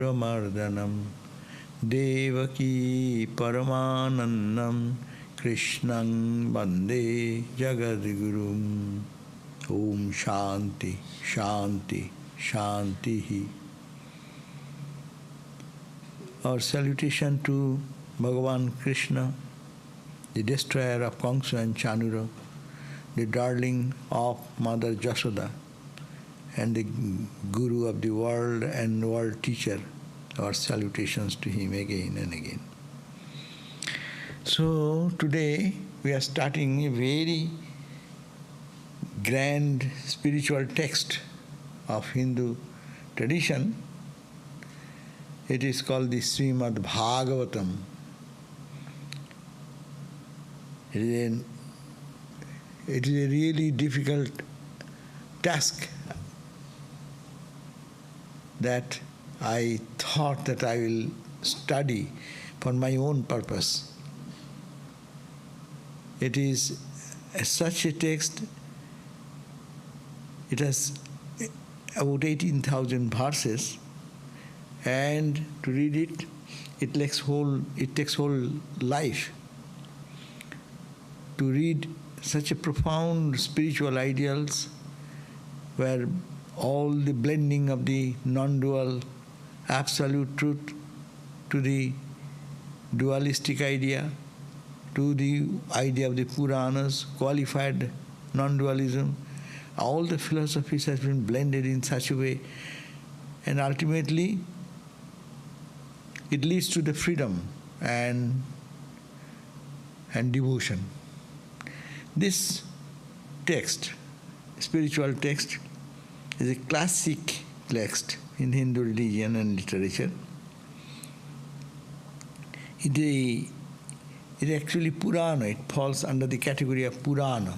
Ramardanam Devaki Paramanandam Krishnang Bande Jagadigurum. Om Shanti, Shanti, Shanti. Our salutation to Bhagavan Krishna, the destroyer of Kamsa and Chanura, the darling of Mother Jasoda, and the Guru of the world and world teacher. Our salutations to him again and again. So today we are starting a very grand spiritual text of Hindu tradition. It is called the Srimad Bhagavatam. It is a really difficult task that I thought that I will study for my own purpose. It is such a text. It has about 18,000 verses, and to read it, it takes whole life. To read such a profound spiritual ideals, where all the blending of the non-dual absolute truth to the dualistic idea, to the idea of the Puranas, qualified non-dualism, all the philosophies has been blended in such a way, and ultimately it leads to the freedom and devotion. This text, spiritual text, is a classic text in Hindu religion and literature. It is actually Purana. It falls under the category of Purana.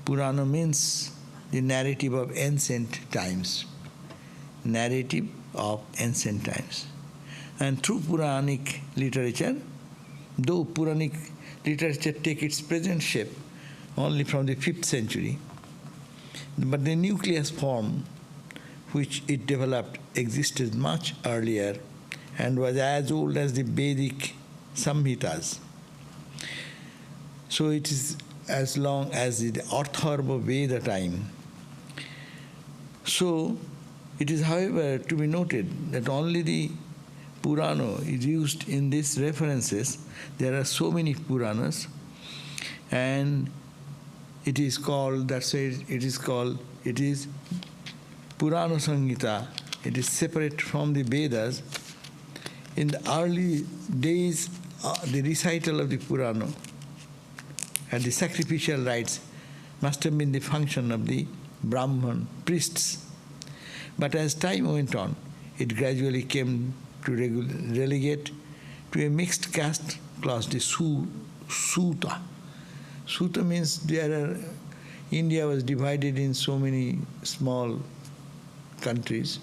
Purana means the narrative of ancient times. Narrative of ancient times. And through Puranic literature, though Puranic literature takes its present shape only from the 5th century, but the nucleus form which it developed existed much earlier and was as old as the Vedic Samhitas. So it is as long as the Atharva Veda time. So it is, however, to be noted that only the Purana is used in these references. There are so many Puranas, and it is called, that's why it is Purana Samhita. It is separate from the Vedas. In the early days, the recital of the Purana and the sacrificial rites must have been the function of the Brahman priests. But as time went on, it gradually came to relegate to a mixed caste class, the Suta. Suta means India was divided in so many small countries,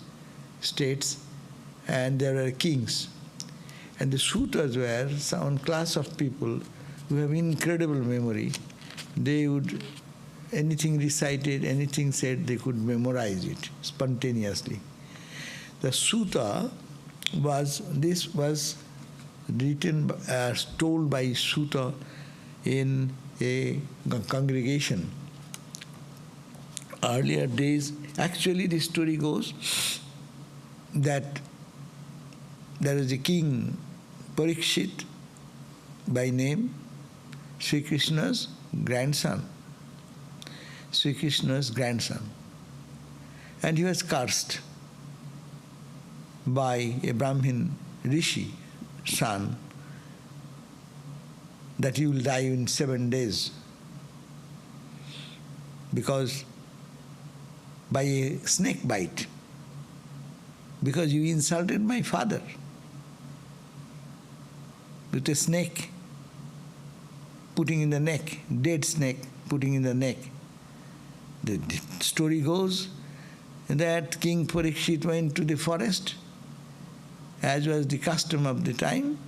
states, and there were kings. And the Sutas were some class of people who have incredible memory. They would, anything recited, anything said, they could memorize it spontaneously. The Suta was written, told by Suta in a congregation. Earlier days, actually the story goes that there is a King Parikshit by name, Sri Krishna's grandson. Sri Krishna's grandson. And he was cursed by a Brahmin Rishi son that he will die in 7 days because by a snake bite, because you insulted my father with a snake putting in the neck, dead snake putting in the neck. The story goes that King Parikshit went to the forest, as was the custom of the time,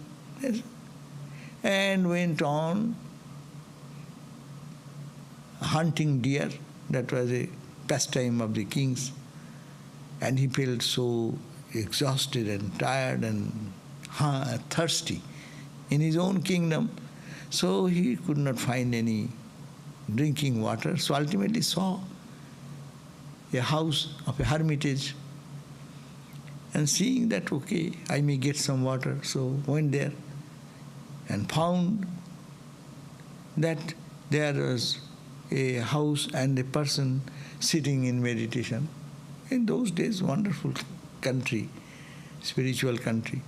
and went on hunting deer. That was a pastime of the kings. And he felt so exhausted and tired and thirsty in his own kingdom. So he could not find any drinking water. So ultimately saw a house of a hermitage, and seeing that, okay, I may get some water, so went there and found that there was a house and a person sitting in meditation. In those days, wonderful country, spiritual country.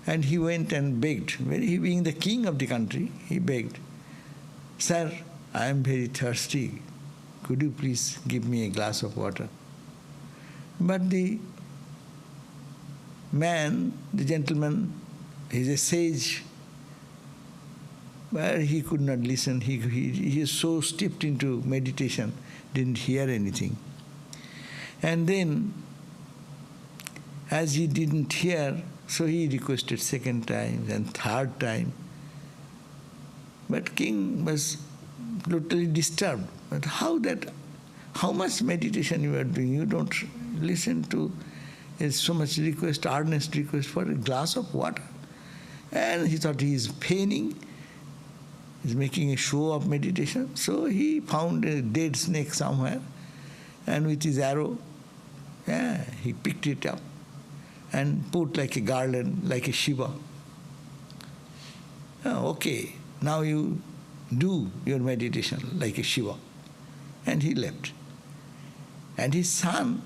And he went and begged. He being the king of the country, he begged, "Sir, I am very thirsty. Could you please give me a glass of water?" But the man, the gentleman, he's a sage, but he could not listen. He is so steeped into meditation, didn't hear anything. And then, as he didn't hear, so he requested second time and third time. But king was totally disturbed. But how much meditation you are doing? You don't listen to so much request, earnest request for a glass of water. And he thought he is feigning, he's making a show of meditation. So he found a dead snake somewhere, and with his arrow, he picked it up and put like a garland, like a Shiva. Okay, now you do your meditation like a Shiva. And he left. And his son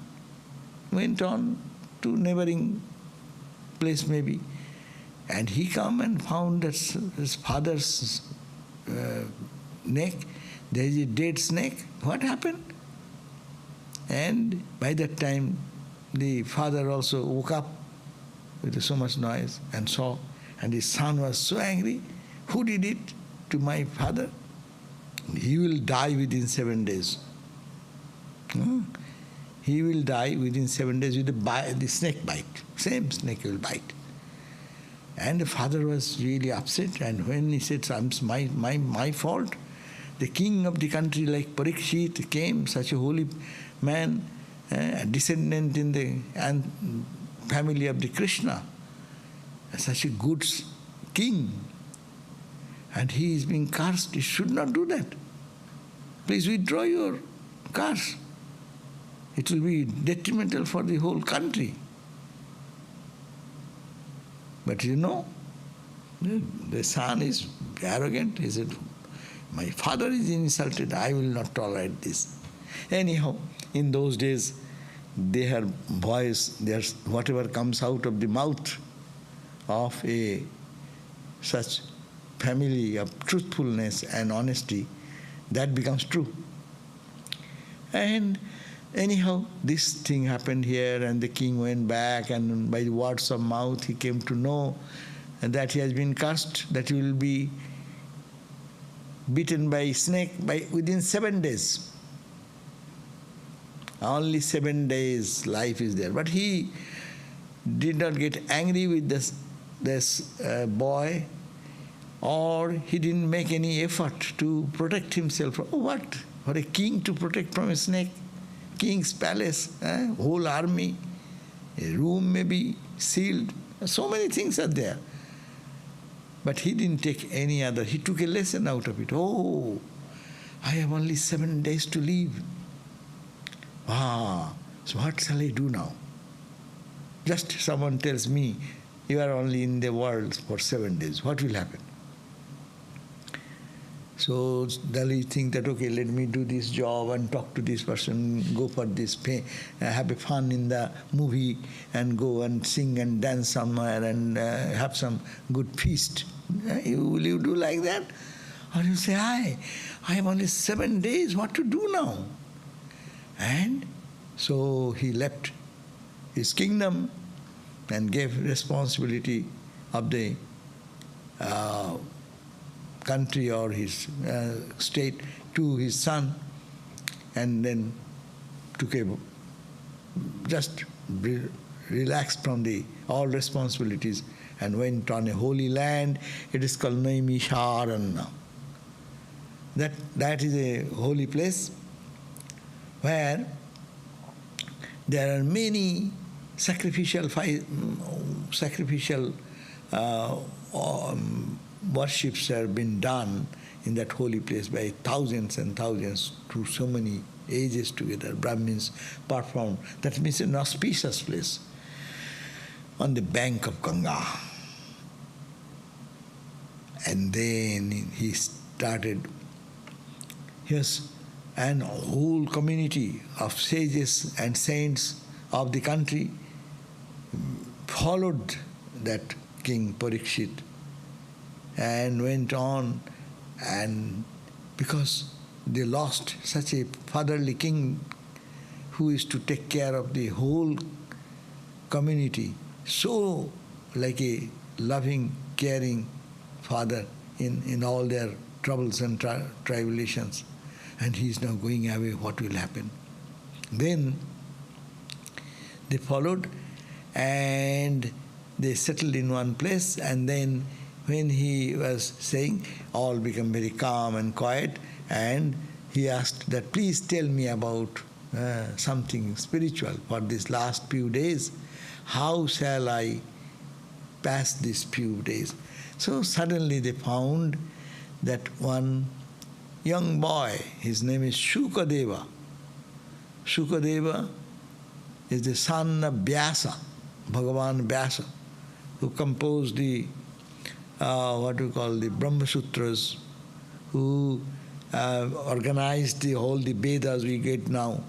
went on to neighboring place maybe, and he come and found that his father's neck, there is a dead snake. What happened? And by that time, the father also woke up with so much noise and saw, and his son was so angry. Who did it to my father? He will die within 7 days. He will die within 7 days with the snake bite. Same snake will bite. And the father was really upset, and when he said, "It's my fault," the king of the country like Parikshit came, such a holy man, a descendant in the family of the Krishna, such a good king, and he is being cursed. He should not do that. Please withdraw your curse. It will be detrimental for the whole country. But you know, the son is arrogant. He said, "My father is insulted. I will not tolerate this." Anyhow, in those days, their voice, whatever comes out of the mouth of a such family of truthfulness and honesty, that becomes true. And anyhow, this thing happened here, and the king went back, and by the words of mouth he came to know that he has been cursed, that he will be bitten by a snake within 7 days. Only 7 days life is there. But he did not get angry with this boy, or he didn't make any effort to protect himself. Oh, what? For a king to protect from a snake? King's palace, whole army, a room may be sealed. So many things are there. But he didn't take any other. He took a lesson out of it. Oh, I have only 7 days to live. So what shall I do now? Just someone tells me, you are only in the world for 7 days. What will happen? So then you think that, okay, let me do this job and talk to this person, go for this, have a fun in the movie, and go and sing and dance somewhere and have some good feast. Will you do like that? Or you say, I have only 7 days, what to do now? And so he left his kingdom and gave responsibility of the country or his state to his son, and then took just relaxed from all responsibilities and went on a holy land. It is called Naimisharanya. That is a holy place where there are many sacrificial worships have been done in that holy place by thousands and thousands through so many ages together. Brahmins performed. That means an auspicious place on the bank of Ganga. And then he started, yes, and a whole community of sages and saints of the country followed that King Parikshit and went on, and because they lost such a fatherly king who is to take care of the whole community, so like a loving, caring father in all their troubles and tribulations, and he is now going away, what will happen? Then they followed and they settled in one place, and then when he was saying, all become very calm and quiet, and he asked that, please tell me about something spiritual for these last few days. How shall I pass these few days? So suddenly they found that one young boy, his name is Shukadeva. Shukadeva is the son of Vyasa, Bhagavan Vyasa, who composed the, what we call the Brahma Sutras, who organized the whole the Vedas we get now,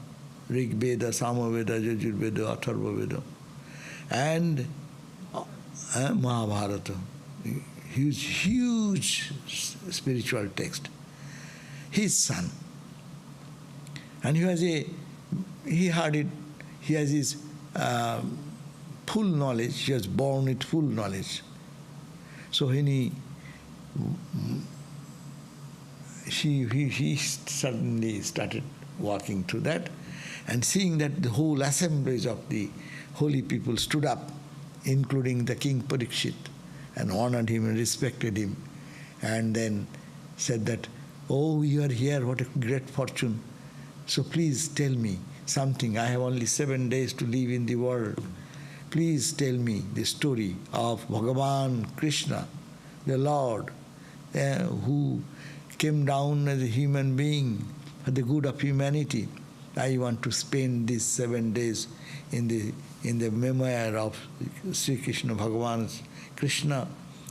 Rig Veda, Sama Veda, Yajur Veda, Atharva Veda, and Mahabharata, huge spiritual text. His son, and he heard it. He has his full knowledge. He was born with full knowledge. So when he suddenly started walking through that, and seeing that the whole assemblies of the holy people stood up, including the King Parikshit, and honored him and respected him, and then said that, oh, you are here, what a great fortune. So please tell me something. I have only 7 days to live in the world. Please tell me the story of Bhagavan Krishna, the Lord, who came down as a human being for the good of humanity. I want to spend these 7 days in the memoir of Sri Krishna, Bhagavan Krishna,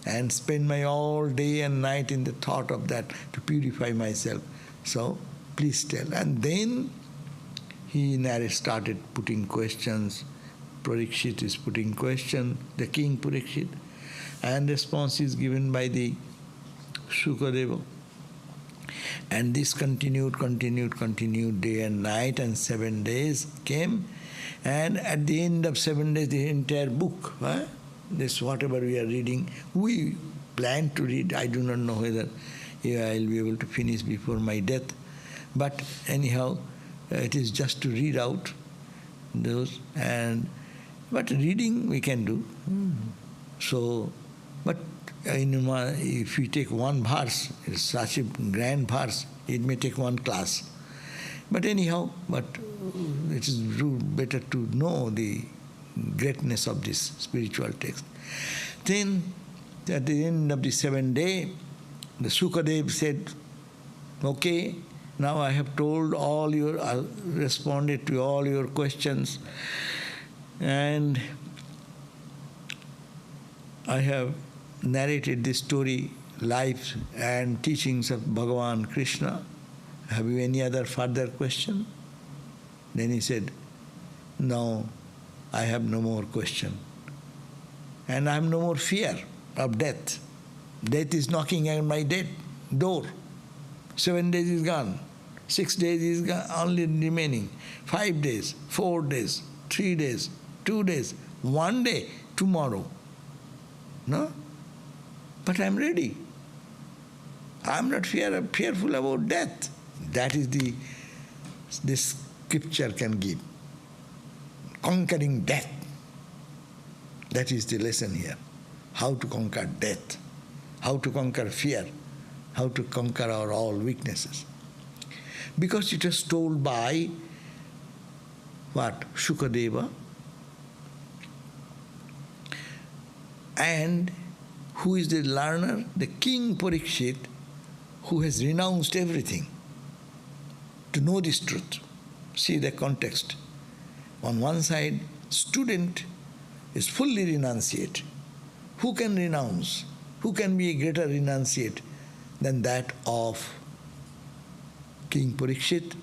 and spend my all day and night in the thought of that to purify myself. So please tell. And then he started putting questions. Parikshit is putting question, the King Parikshit, and response is given by the Shukadeva. And this continued day and night, and 7 days came, and at the end of 7 days the entire book, this whatever we are reading, we plan to read. I do not know whether I'll be able to finish before my death, but anyhow, it is just to read out those, but reading we can do. So, but if you take one verse, it's such a grand verse, it may take one class. But anyhow, it is better to know the greatness of this spiritual text. Then, at the end of the 7th day, the Shukadeva said, okay, now I have responded to all your questions, and I have narrated this story, life and teachings of Bhagavan Krishna. Have you any other further question? Then he said, no, I have no more question. And I have no more fear of death. Death is knocking at my door. 7 days is gone. 6 days is gone, only remaining. 5 days, 4 days, 3 days, 2 days, 1 day, tomorrow. No? But I am ready. I am not fearful about death. That is this scripture can give. Conquering death. That is the lesson here. How to conquer death. How to conquer fear. How to conquer our all weaknesses. Because it was told by what? Shukadeva. And who is the learner? The King Parikshit, who has renounced everything to know this truth. See the context. On one side, student is fully renunciate. Who can renounce? Who can be a greater renunciate than that of King Parikshit?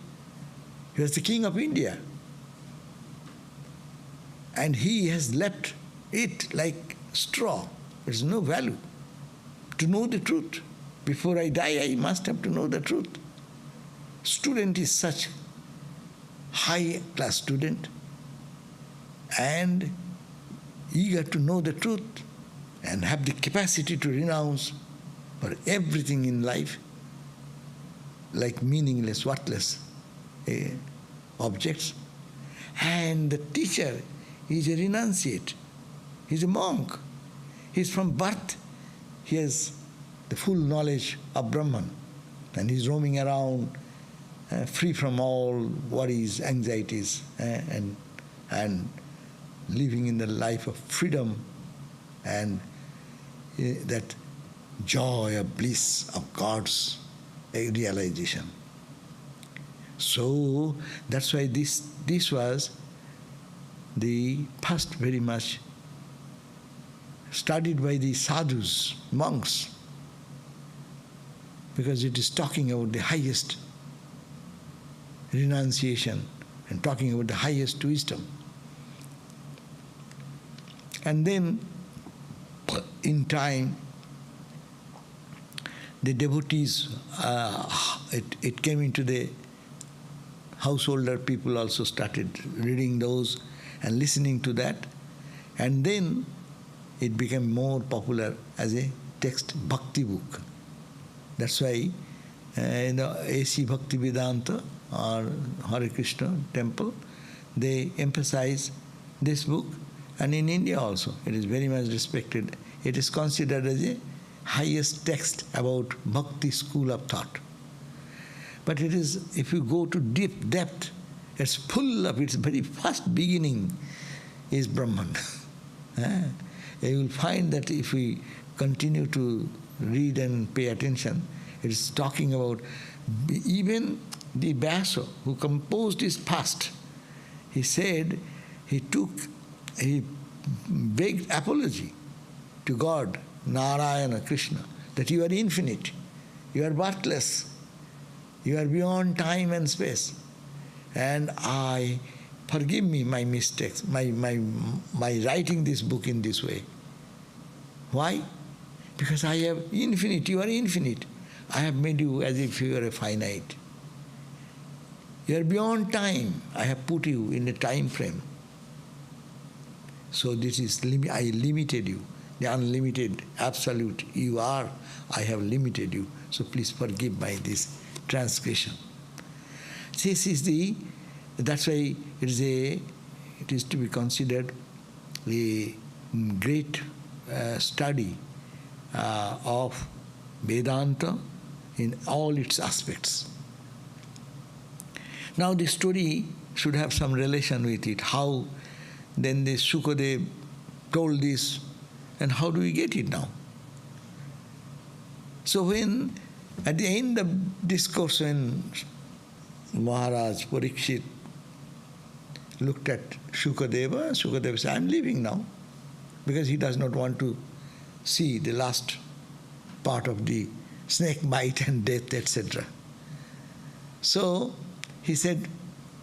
He was the king of India. And he has left it like straw. There's no value. To know the truth. Before I die, I must have to know the truth. Student is such high-class student and eager to know the truth and have the capacity to renounce for everything in life, like meaningless, worthless objects. And the teacher is a renunciate. He's a monk. He's from birth. He has the full knowledge of Brahman. And he's roaming around free from all worries, anxieties, and living in the life of freedom and that joy of bliss of God's realization. So that's why this was the first very much studied by the sadhus, monks, because it is talking about the highest renunciation and talking about the highest wisdom. And then in time, the devotees, it came into the householder people also started reading those and listening to that. And then it became more popular as a text bhakti book. That's why in the AC Bhakti Vedanta or Hare Krishna temple, they emphasize this book. And in India also, it is very much respected. It is considered as a highest text about bhakti school of thought. But it is, if you go to deep depth, it's full of its very first beginning is Brahman. You will find that if we continue to read and pay attention, it is talking about even the Vyasa who composed his past. He said he begged apology to God, Narayana, Krishna, that you are infinite, you are birthless, you are beyond time and space, and forgive me my mistakes, my writing this book in this way. Why? Because I have infinite, you are infinite. I have made you as if you are a finite. You are beyond time. I have put you in a time frame. So this is, I limited you. The unlimited, absolute you are, I have limited you. So please forgive my this transgression. This is that's why it is to be considered a great study of Vedanta in all its aspects. Now the story should have some relation with it. How then this Shukadeva told this, and how do we get it now? So when, at the end of discourse, when Maharaj Parikshit looked at Shukadeva, Shukadeva said, I'm leaving now, because he does not want to see the last part of the snake bite and death, etc. So he said,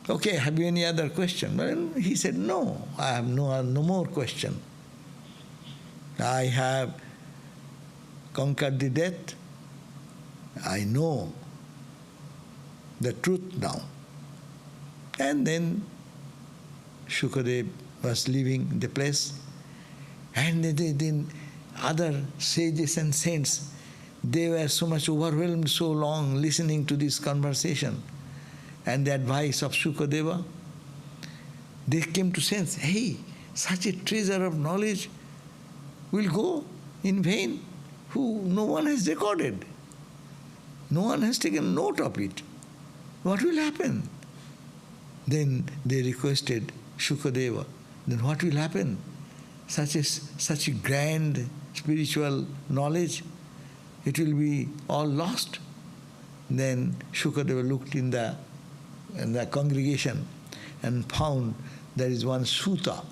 okay, have you any other question? Well, he said, no, I have no more question. I have conquered the death. I know the truth now. And then Shukadeva was leaving the place, and then other sages and saints, they were so much overwhelmed so long listening to this conversation and the advice of Shukadeva. They came to sense, hey, such a treasure of knowledge will go in vain, no one has recorded. No one has taken note of it. What will happen? Then they requested Shukadeva, then what will happen? such a grand spiritual knowledge, it will be all lost. Then Shukadeva looked in the congregation and found there is one sutta.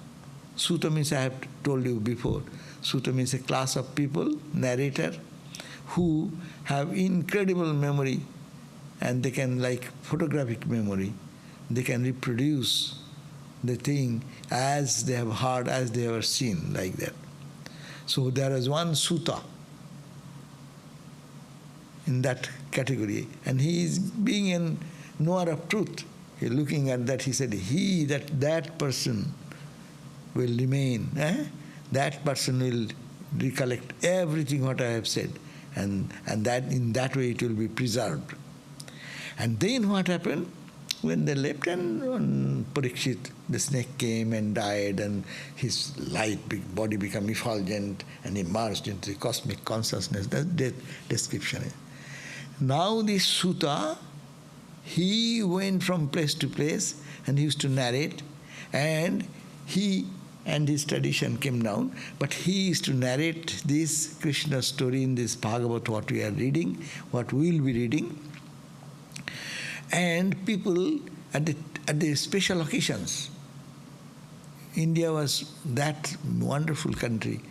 Sutta means, I have told you before, sutta means a class of people, narrator, who have incredible memory, and they can, like photographic memory, they can reproduce the thing as they have heard, as they have seen, like that. So there is one sutta in that category, and he is being a knower of truth. He looking at that, he said, that person will remain, that person will recollect everything what I have said, and that in that way it will be preserved. And then what happened? When they left, and Parikshit, the snake came and died, and his body became effulgent, and he merged into the cosmic consciousness. That's the description. Now this sutta, he went from place to place, and he used to narrate, and his tradition came down, but he used to narrate this Krishna story in this Bhagavatam, what we are reading, what we will be reading. And people at the special occasions, India was that wonderful country.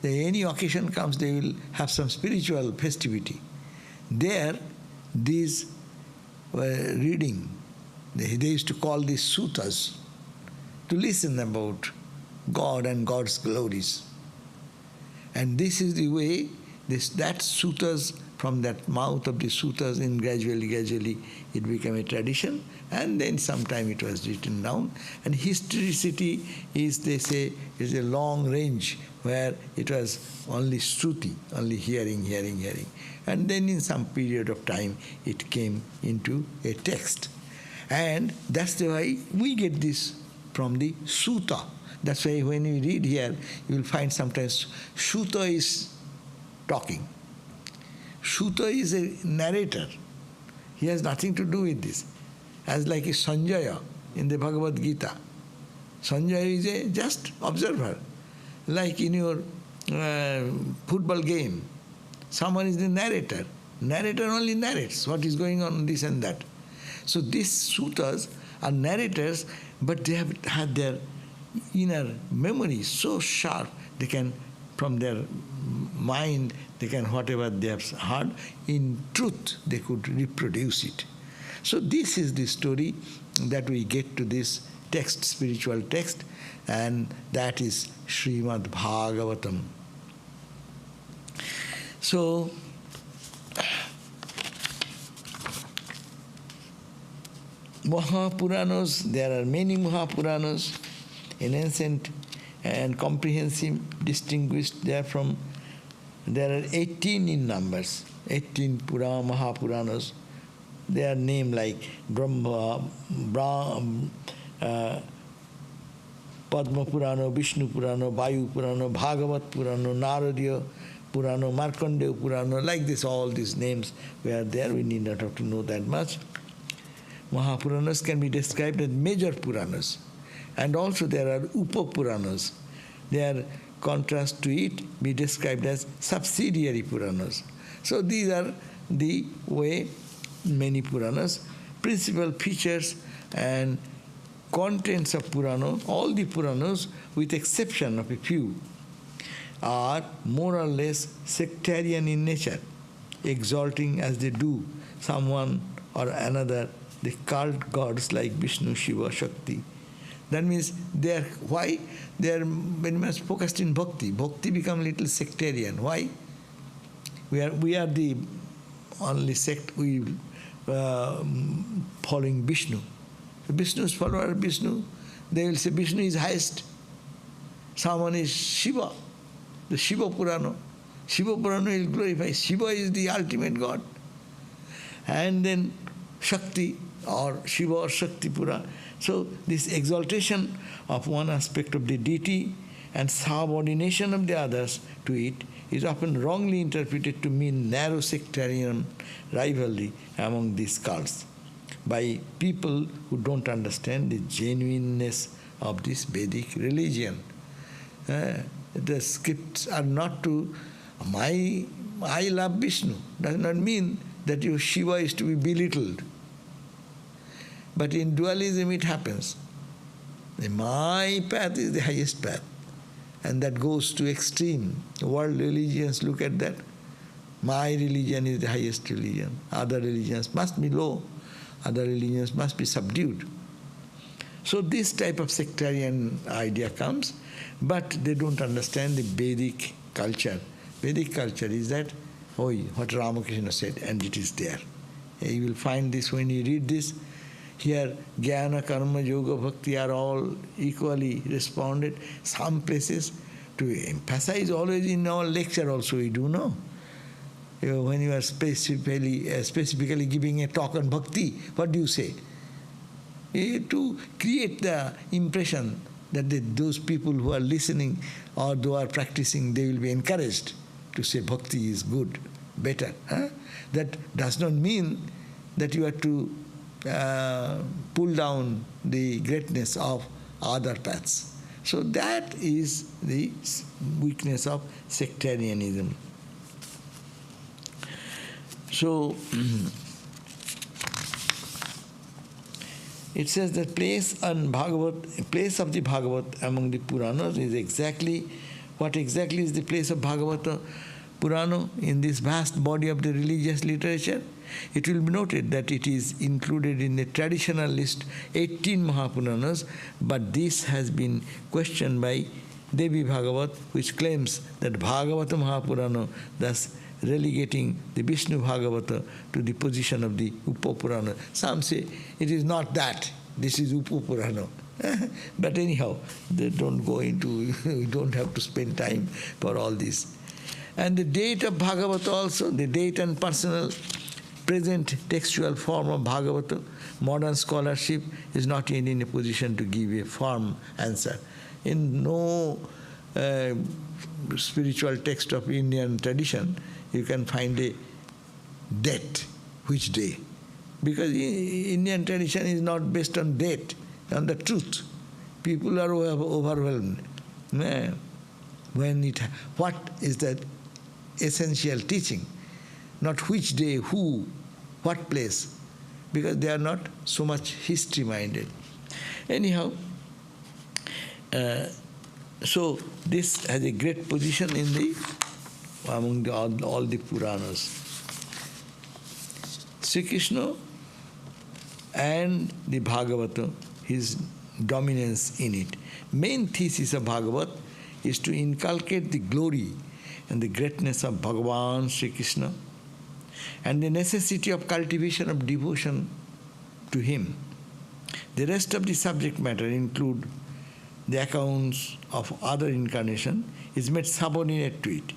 Any occasion comes, they will have some spiritual festivity. There, these were reading. They used to call these suttas to listen about God and God's glories. And this is the way that suttas, from that mouth of the suttas, and gradually it became a tradition, and then sometime it was written down. And historicity is, they say, is a long range where it was only shruti, only hearing. And then in some period of time it came into a text. And that's the way we get this from the sutta. That's why when you read here, you will find sometimes sutta is talking. Sutta is a narrator. He has nothing to do with this. As like a Sanjaya in the Bhagavad Gita. Sanjaya is a just observer. Like in your football game, someone is the narrator. Narrator only narrates what is going on, this and that. So these suttas are narrators, but they have had their inner memory so sharp, they can, from their mind, they can, whatever they have heard, in truth they could reproduce it. So this is the story that we get to this text, spiritual text, and that is Srimad Bhagavatam. So Mahapuranas, there are many Mahapuranas in ancient and comprehensive, distinguished therefrom. There are 18 in numbers, 18 Mahapuranas. They are named like Brahma, Padma Purana, Vishnu Purana, Vayu Purana, Bhagavat Purana, Naradiya Purana, Markandeya Purana, like this, all these names were there. We need not have to know that much. Mahapuranas can be described as major Puranas. And also there are Upa-Puranas. Their contrast to it be described as subsidiary Puranas. So these are the way many Puranas, principal features and contents of Purana, all the Puranas, with exception of a few, are more or less sectarian in nature, exalting as they do someone or another, the cult gods like Vishnu, Shiva, Shakti. That means they are, why? They are very much focused in bhakti. Bhakti become a little sectarian. Why? We are the only sect following Vishnu. The Vishnu's follower Vishnu, they will say Vishnu is highest. Someone is Shiva, the Shiva Purana. Shiva Purana will glorify. Shiva is the ultimate God. And then Shakti, or Shiva or Shakti Purana. So this exaltation of one aspect of the deity and subordination of the others to it is often wrongly interpreted to mean narrow sectarian rivalry among these cults by people who don't understand the genuineness of this Vedic religion. The scripts are not to, I love Vishnu. Does not mean that your Shiva is to be belittled. But in dualism it happens. My path is the highest path. And that goes to extreme. World religions look at that. My religion is the highest religion. Other religions must be low. Other religions must be subdued. So this type of sectarian idea comes, but they don't understand the Vedic culture. Vedic culture is that, what Ramakrishna said, and it is there. You will find this when you read this. Here, Jnana, Karma, Yoga, Bhakti are all equally responded. Some places, to emphasize always in our lecture also, we do know. When you are specifically giving a talk on Bhakti, what do you say? To create the impression that those people who are listening or who are practicing, they will be encouraged to say Bhakti is good, better. That does not mean that you have to pull down the greatness of other paths. So that is the weakness of sectarianism. So it says that place of the Bhagavat among the Puranas is exactly is the place of Bhagavata Purana in this vast body of the religious literature. It will be noted that it is included in the traditional list 18 Mahapuranas, but this has been questioned by Devi Bhagavat, which claims that Bhagavata Mahapurana, thus relegating the Vishnu Bhagavata to the position of the Upapurana. Some say it is not that, this is Upapurana. But anyhow, they don't go into, we don't have to spend time for all this. And the date of Bhagavata also, the date and personal present textual form of Bhagavata, modern scholarship is not yet in a position to give a firm answer. In no spiritual text of Indian tradition, you can find a date, which day. Because Indian tradition is not based on date, on the truth. People are overwhelmed. What is the essential teaching? Not which day, who, what place, because they are not so much history-minded. Anyhow, so this has a great position in among all the Puranas. Sri Krishna and the Bhagavata, his dominance in it. Main thesis of Bhagavat is to inculcate the glory and the greatness of Bhagavan Sri Krishna and the necessity of cultivation of devotion to him. The rest of the subject matter include the accounts of other incarnation is made subordinate to it.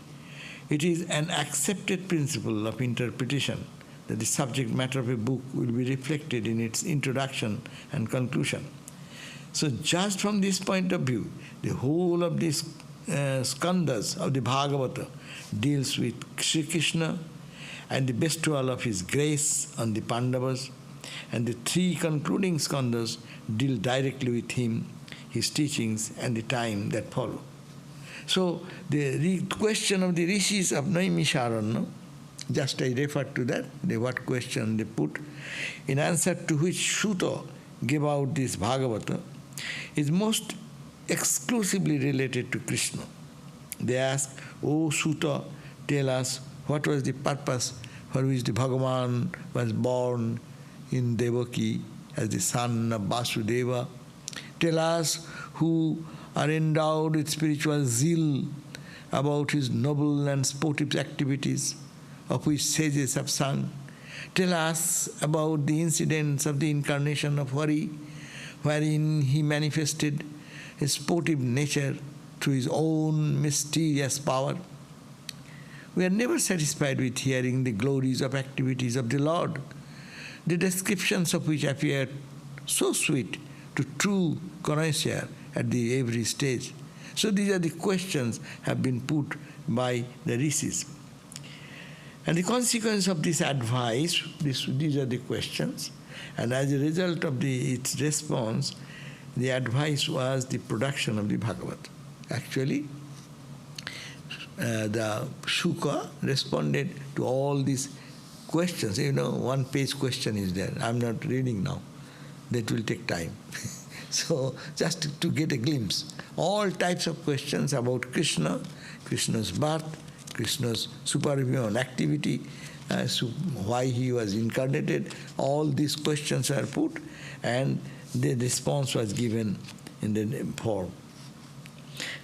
It is an accepted principle of interpretation that the subject matter of a book will be reflected in its introduction and conclusion. So just from this point of view, the whole of these skandhas of the Bhagavata deals with Sri Krishna and the bestowal of his grace on the Pandavas, and the three concluding skandhas deal directly with him, his teachings, and the time that follow. So the question of the rishis of Naimisharanya, just I referred to that, what question they put, in answer to which Suta gave out this Bhagavata, is most exclusively related to Krishna. They ask, O Suta, tell us what was the purpose for which the Bhagavan was born in Devaki as the son of Vasudeva. Tell us who are endowed with spiritual zeal about his noble and sportive activities, of which sages have sung. Tell us about the incidents of the incarnation of Hari, wherein he manifested his sportive nature through his own mysterious power. We are never satisfied with hearing the glories of activities of the Lord, the descriptions of which appear so sweet to true connoisseur at every stage. So these are the questions have been put by the rishis. And the consequence of this advice, these are the questions, and as a result of its response, the advice was the production of the Bhagavad. Actually, the Shuka responded to all these questions. One page question is there. I'm not reading now. That will take time. So just to get a glimpse, all types of questions about Krishna, Krishna's birth, Krishna's superhuman activity, why he was incarnated, all these questions are put, and the response was given in the form.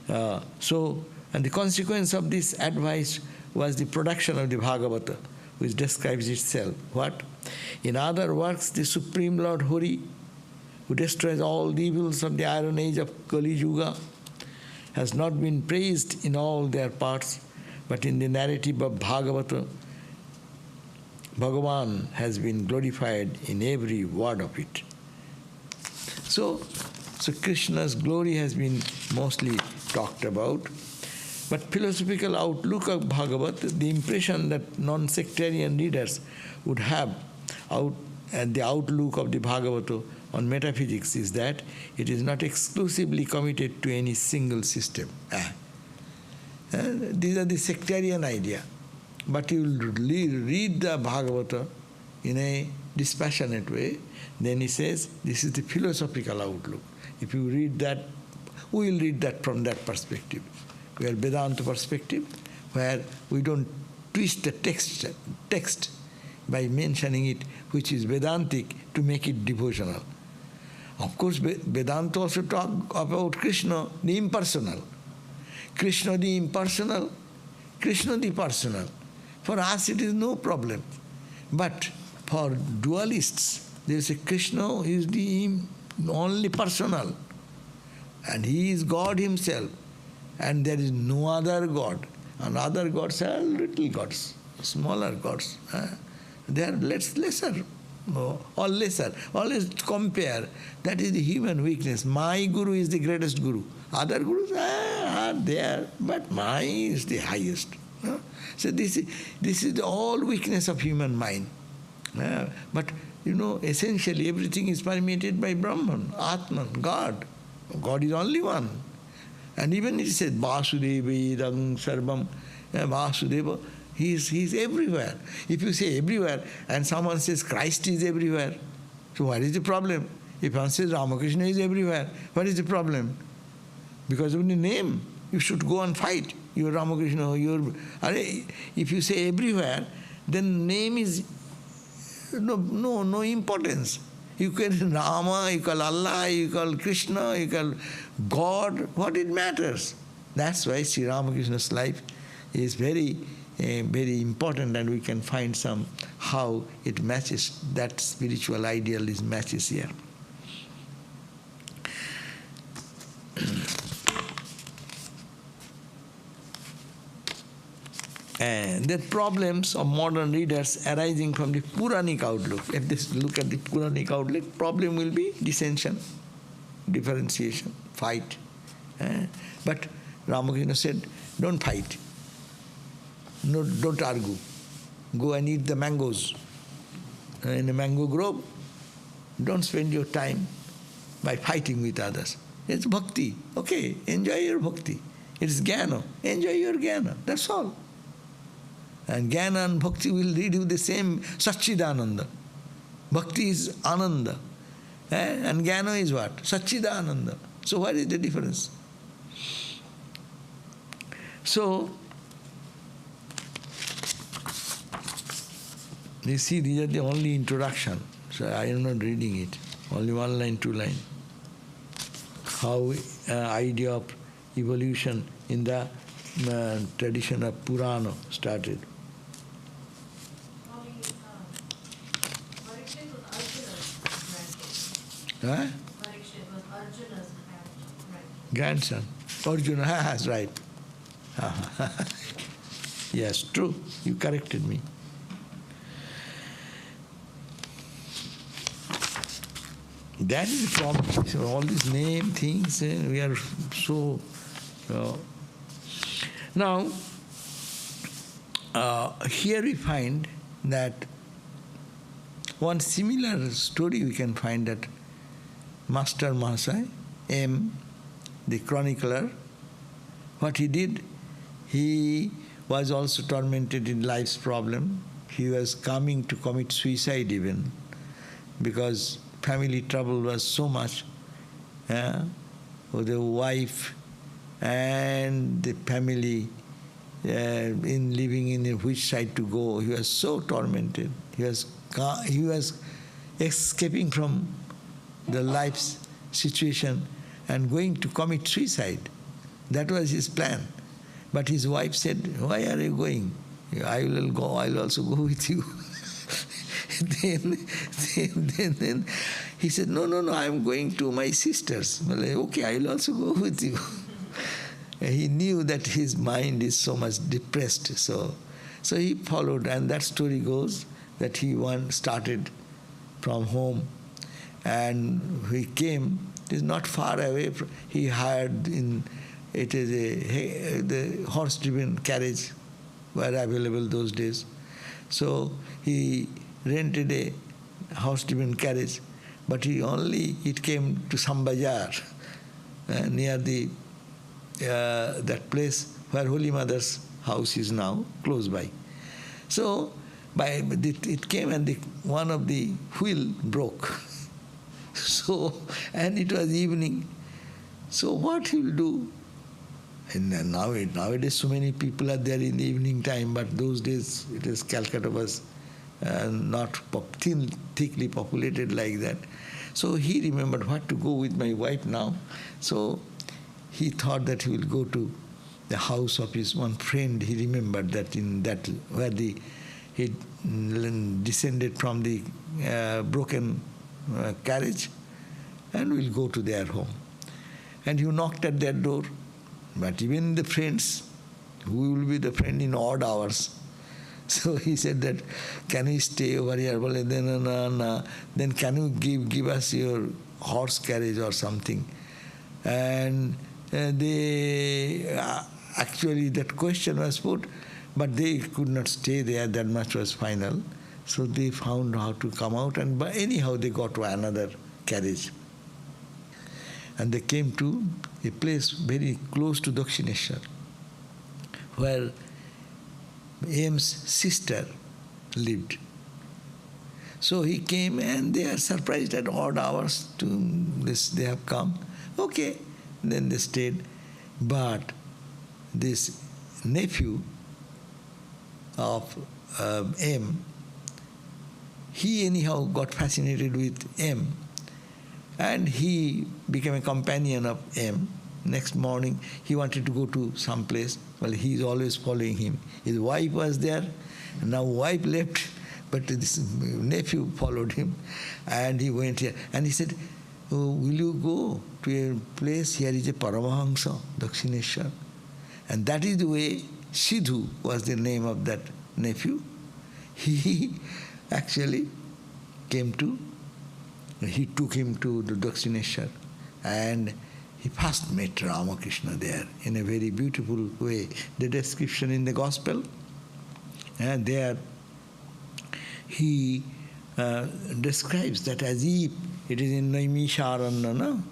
And the consequence of this advice was the production of the Bhagavata, which describes itself. What? In other works, the Supreme Lord Hari, who destroys all the evils of the Iron Age of Kali Yuga, has not been praised in all their parts, but in the narrative of Bhagavata, Bhagavan has been glorified in every word of it. So Krishna's glory has been mostly talked about. But philosophical outlook of Bhagavat, the impression that non-sectarian readers would have the outlook of the Bhagavata on metaphysics is that it is not exclusively committed to any single system. These are the sectarian idea. But you read the Bhagavata in a dispassionate way, then he says, this is the philosophical outlook. If you read that, we will read that from that perspective. We are Vedanta perspective, where we don't twist the text by mentioning it, which is Vedantic, to make it devotional. Of course, Vedanta also talk about Krishna, the impersonal. Krishna the impersonal, Krishna the personal. For us it is no problem. But for dualists, they say Krishna is the only personal, and he is God himself, and there is no other God. And other gods are little gods, smaller gods. They are lesser. Or lesser. Always compare. That is the human weakness. My guru is the greatest guru. Other gurus are there, but mine is the highest. So this is the all weakness of human mind. But essentially everything is permeated by Brahman, Atman, God. God is only one. And even it says Vasudeva idam sarvam, Vasudeva, he is everywhere. If you say everywhere and someone says Christ is everywhere, so what is the problem? If one says Ramakrishna is everywhere, what is the problem? Because of the name, you should go and fight. You are Ramakrishna, if you say everywhere, then name is no importance. You can Rama, you call Allah, you call Krishna, you call God, what it matters? That's why Sri Ramakrishna's life is very important, and we can find some how it matches, that spiritual ideal matches here. And the problems of modern readers arising from the Puranic outlook. If they look at the Puranic outlook, problem will be dissension, differentiation, fight. But Ramakrishna said, don't fight. No, don't argue. Go and eat the mangoes in a mango grove. Don't spend your time by fighting with others. It's bhakti. Okay, enjoy your bhakti. It's jnana. Enjoy your jnana. That's all. And jnana and bhakti will lead you the same Satchidananda. Bhakti is ananda. And jnana is what? Satchidananda. So what is the difference? So, you see, these are the only introduction. So I am not reading it. Only one line, two line. How idea of evolution in the tradition of Purana started. Parikshit was Arjuna's Huh? Parikshit was Arjuna's Grandson. Arjuna, that's right. Yes, true. You corrected me. That is the problem. So all these name things, we are so... Now, here we find that one similar story we can find that Master Mahasaya, M., the chronicler, What he did, he was also tormented in life's problem. He was coming to commit suicide even, because family trouble was so much. With the wife and the family in living in which side to go. He was so tormented. He was escaping from the life's situation and going to commit suicide. That was his plan. But his wife said, "Why are you going? I will go. I'll also go with you." then he said, no, I'm going to my sister's. Well, okay, I'll also go with you. He knew that his mind is so much depressed. So he followed, and that story goes that he started from home, and he came. It is not far away. He hired the horse-driven carriage were available those days. So he rented a horse-driven carriage, but it came to some bazaar near that place where Holy Mother's house is now, close by. So it came, and one of the wheel broke. And it was evening. So what he will do? And nowadays so many people are there in the evening time, but those days Calcutta was not thickly populated like that. So he remembered what to go with my wife now. So he thought that he will go to the house of his one friend. He remembered that where he descended from the broken carriage, and will go to their home. And he knocked at their door. But even the friends, who will be the friend in odd hours? So he said that, "Can we stay over here?" Well, then can you give us your horse carriage or something? And actually that question was put, but they could not stay there. That much was final. So they found how to come out, and anyhow they got to another carriage. And they came to a place very close to Dakshineshwar, where M.'s sister lived. So he came, and they are surprised at odd hours to this. They have come. Okay, then they stayed. But this nephew of M, he anyhow got fascinated with M, and he became a companion of M. Next morning, he wanted to go to some place. Well, he is always following him. His wife was there, and now wife left, but this nephew followed him, and he went here. And he said, "Oh, will you go to a place? Here is a Paramahamsa, Dakshineshwar." And that is the way Sidhu was the name of that nephew. He actually he took him to the Dakshineshwar, and he first met Ramakrishna there in a very beautiful way. The description in the Gospel, and there he describes that as if it is in Naimisharanya, no?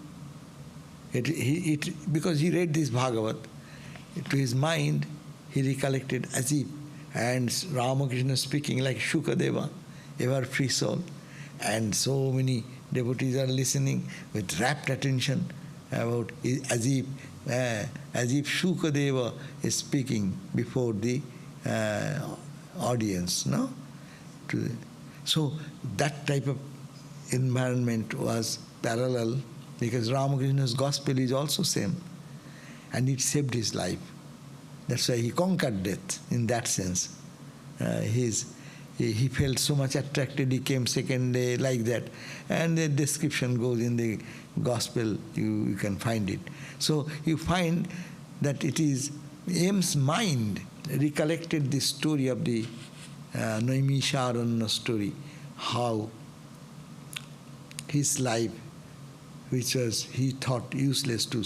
Because he read this Bhagavat, to his mind he recollected as if, and Ramakrishna speaking like Shukadeva, ever free soul, and so many devotees are listening with rapt attention about as if Shukadeva is speaking before the audience, no? So that type of environment was parallel, because Ramakrishna's gospel is also same, and it saved his life. That's why he conquered death in that sense. He felt so much attracted, he came second day like that. And the description goes in the gospel, you can find it. So you find that it is M's mind recollected the story of the Naimisharanya story, how his life, which was he thought useless to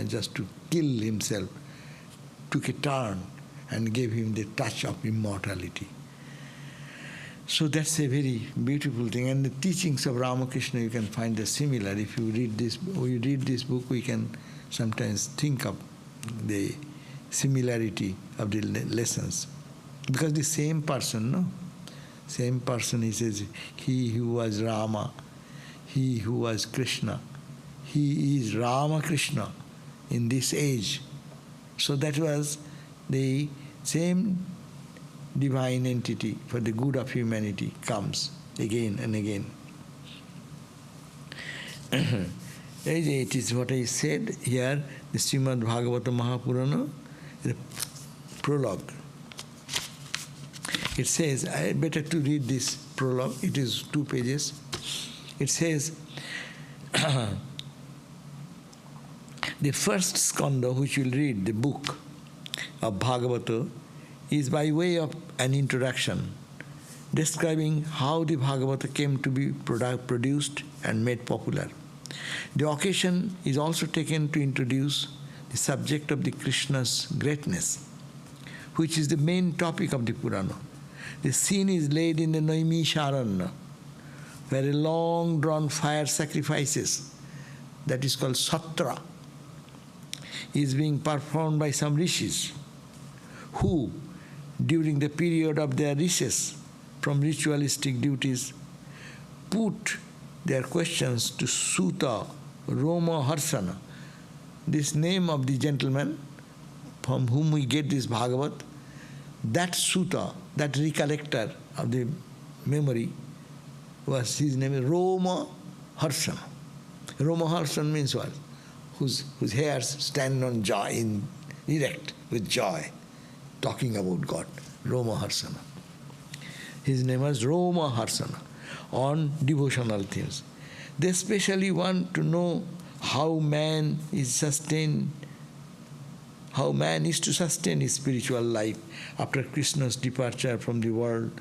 just to kill himself, took a turn and gave him the touch of immortality. So that's a very beautiful thing. And the teachings of Ramakrishna, you can find the similar. If you read this book, we can sometimes think of the similarity of the lessons. Because the same person, no? Same person, he says, he who was Rama, he who was Krishna, he is Rama Krishna in this age. So that was the same divine entity for the good of humanity comes again and again. It is what I said here, the Srimad Bhagavatam Mahapurana, the prologue. It says, I better to read this prologue, it is 2 pages. It says, the first skanda which you'll read, the book of Bhagavata, is by way of an introduction, describing how the Bhagavata came to be produced and made popular. The occasion is also taken to introduce the subject of the Krishna's greatness, which is the main topic of the Purana. The scene is laid in the Naimisharanya, where a long-drawn fire sacrifices, that is called Satra, is being performed by some rishis, who, during the period of their recess from ritualistic duties, put their questions to Suta Roma Harsana, this name of the gentleman from whom we get this Bhagavat. That Suta, that recollector of the memory, was his name is Roma Harsana. Roma Harsana means what? Whose hairs stand on joy, erect with joy, talking about God. Roma Harsana. His name was Roma Harsana, on devotional themes. They especially want to know how man is to sustain his spiritual life after Krishna's departure from the world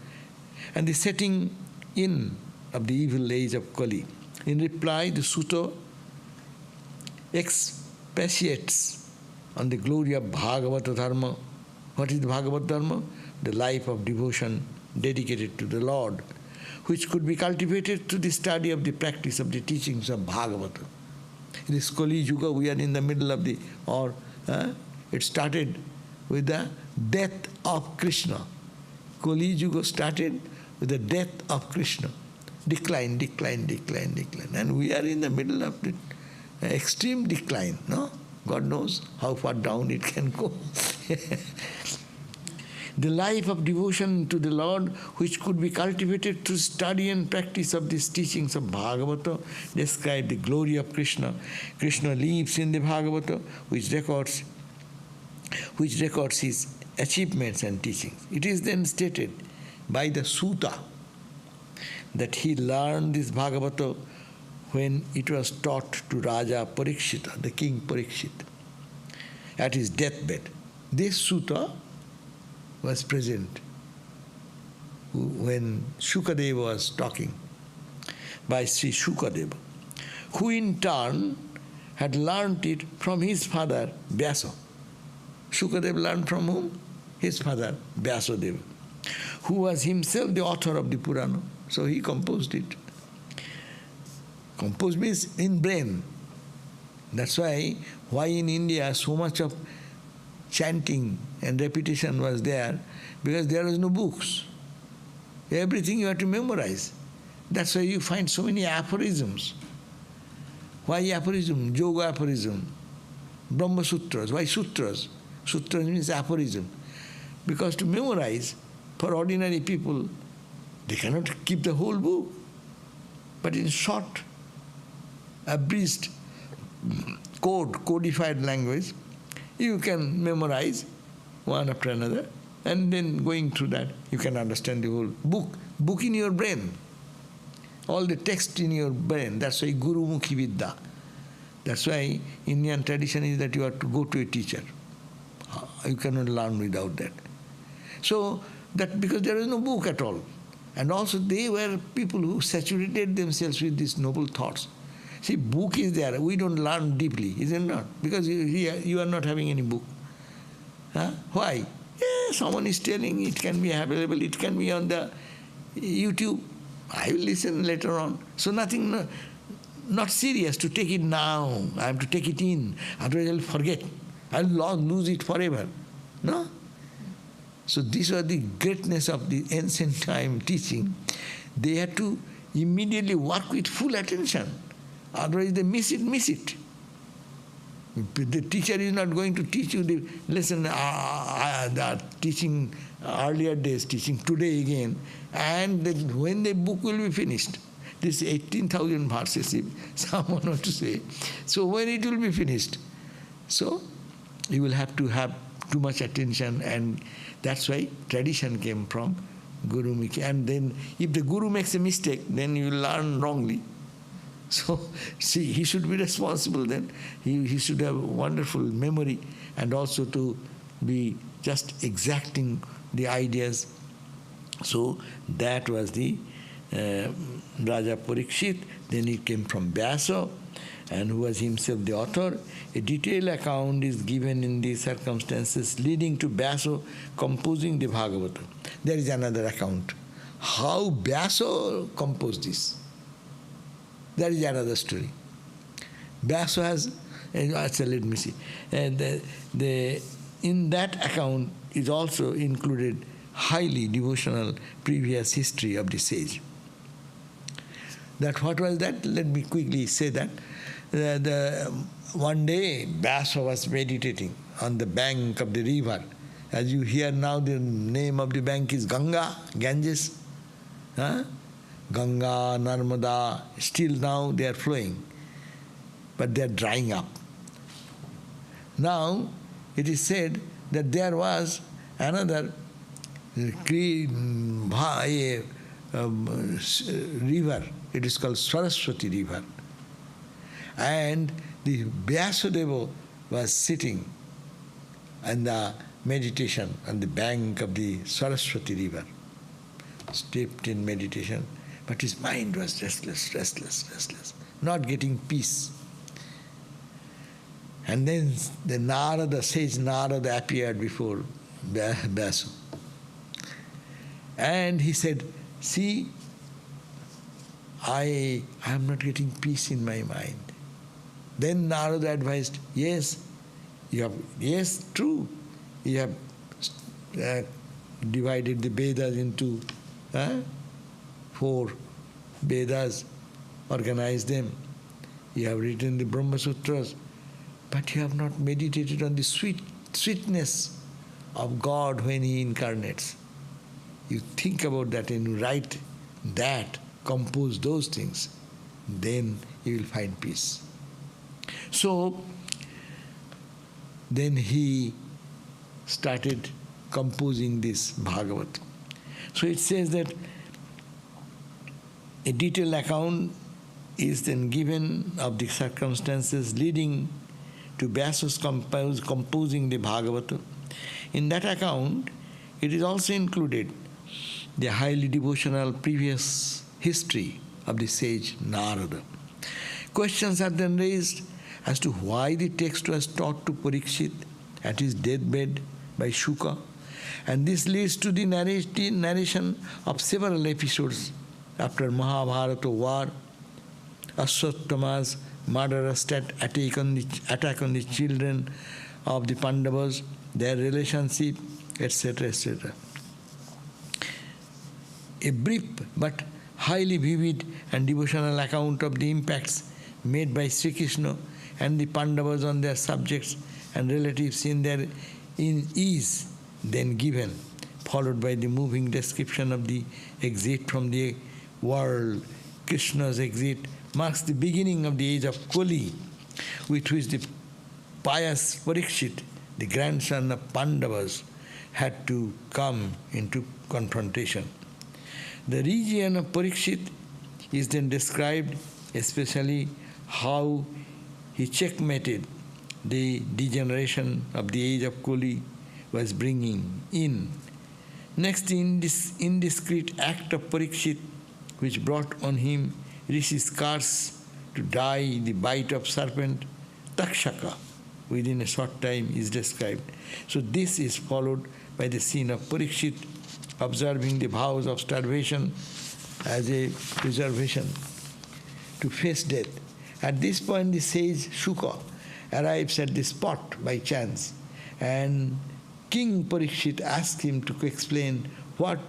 and the setting in of the evil age of Kali. In reply, the Sutta expatiates on the glory of Bhagavata Dharma. What is Bhagavata Dharma? The life of devotion dedicated to the Lord, which could be cultivated through the study of the practice of the teachings of Bhagavata. In this Kali Yuga, we are in the middle of it started with the death of Krishna. Kali Yuga started with the death of Krishna. Decline. And we are in the middle of the extreme decline, no? God knows how far down it can go. The life of devotion to the Lord, which could be cultivated through study and practice of these teachings of Bhagavata, describe the glory of Krishna. Krishna lives in the Bhagavata, which records his achievements and teachings. It is then stated by the Sutta that he learned this Bhagavata when it was taught to Raja Parikshit, the King Parikshit, at his deathbed. This Sutta was present when Shukadeva was talking by Sri Shukadeva, who in turn had learnt it from his father Vyasa. Shukadeva learned from whom? His father Vyasadeva, who was himself the author of the Purana. So he composed it. Composed means in brain. That's why in India so much of chanting and repetition was there, because there was no books. Everything you have to memorize. That's why you find so many aphorisms. Why aphorism? Yoga aphorism. Brahma Sutras. Why sutras? Sutras means aphorism. Because to memorize, for ordinary people, they cannot keep the whole book. But in short, abridged codified language, you can memorize one after another, and then going through that, you can understand the whole book in your brain. All the text in your brain. That's why Guru Mukhi Vidya. That's why Indian tradition is that you have to go to a teacher. You cannot learn without that. So, that because there is no book at all. And also they were people who saturated themselves with these noble thoughts. See, book is there. We don't learn deeply, is it not? Because you are not having any book. Huh? Why? Yeah, someone is telling, it can be available, it can be on the YouTube. I will listen later on. So nothing, not serious to take it now. I have to take it in, otherwise I will forget. I'll lose it forever. No? So these were the greatness of the ancient time teaching. They had to immediately work with full attention. Otherwise they miss it. The teacher is not going to teach you the lesson teaching earlier days, teaching today again, and then when the book will be finished. This 18,000 verses, if someone wants to say. So when it will be finished? So you will have to have too much attention, and that's why tradition came from Guru Mukhi. And then if the Guru makes a mistake, then you will learn wrongly. So, see, he should be responsible then. He should have wonderful memory, and also to be just exacting the ideas. So, that was the Raja Parikshit. Then it came from Vyasa, and who was himself the author. A detailed account is given in the circumstances leading to Vyasa composing the Bhagavatam. There is another account. How Vyasa composed this. That is another story. Vyasa has, let me see. In that account is also included highly devotional previous history of the sage. That what was that? Let me quickly say that. One day Vyasa was meditating on the bank of the river. As you hear now, the name of the bank is Ganges. Huh? Ganga, Narmada, still now they are flowing, but they are drying up. Now, it is said that there was another river, it is called Saraswati river, and the Vyasadeva was sitting in the meditation on the bank of the Saraswati river, steeped in meditation. But his mind was restless, not getting peace. And then the Narada, sage Narada appeared before Vyasa. And he said, see, I am not getting peace in my mind. Then Narada advised, yes, true. You have divided the Vedas into 4 Vedas, organized them. You have written the Brahma Sutras, but you have not meditated on the sweetness of God when He incarnates. You think about that and you write that, compose those things, then you will find peace. So, then he started composing this Bhagavatam. So it says that a detailed account is then given of the circumstances leading to Vyasa's composing the Bhagavatam. In that account, it is also included the highly devotional previous history of the sage Narada. Questions are then raised as to why the text was taught to Parikshit at his deathbed by Shuka, and this leads to the narration of several episodes after Mahabharata war, Ashwatthama's murderous attack on the children of the Pandavas, their relationship, etc., etc. A brief but highly vivid and devotional account of the impacts made by Sri Krishna and the Pandavas on their subjects and relatives is then given, followed by the moving description of the exit from the world. Krishna's exit marks the beginning of the age of Kali, with which the pious Parikshit, the grandson of Pandavas, had to come into confrontation. The region of Parikshit is then described, especially how he checkmated the degeneration of the age of Kali was bringing in. Next, this indiscreet act of Parikshit, which brought on him Rishi's curse to die the bite of serpent, Takshaka, within a short time is described. So this is followed by the scene of Parikshit observing the vows of starvation as a preservation to face death. At this point, the sage Shuka arrives at the spot by chance, and King Parikshit asked him to explain what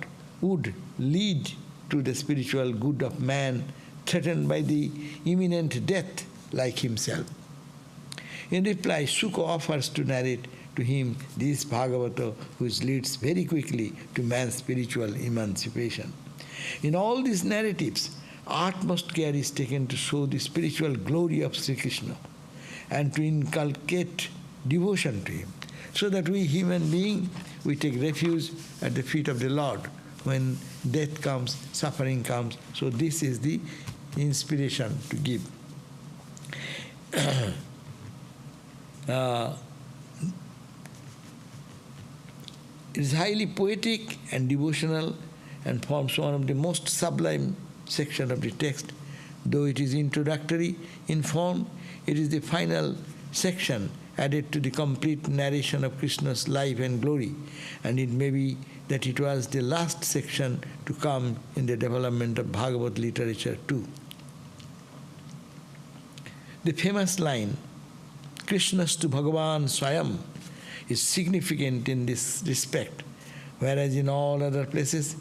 would lead to the spiritual good of man threatened by the imminent death like himself. In reply, Shuka offers to narrate to him this Bhagavata, which leads very quickly to man's spiritual emancipation. In all these narratives, utmost care is taken to show the spiritual glory of Sri Krishna and to inculcate devotion to him, so that we human beings, we take refuge at the feet of the Lord when death comes, suffering comes. So this is the inspiration to give. It is highly poetic and devotional and forms one of the most sublime sections of the text. Though it is introductory in form, it is the final section added to the complete narration of Krishna's life and glory, and it may be that it was the last section to come in the development of Bhagavad literature too. The famous line, Krishnastu Bhagavan Swayam, is significant in this respect, whereas in all other places,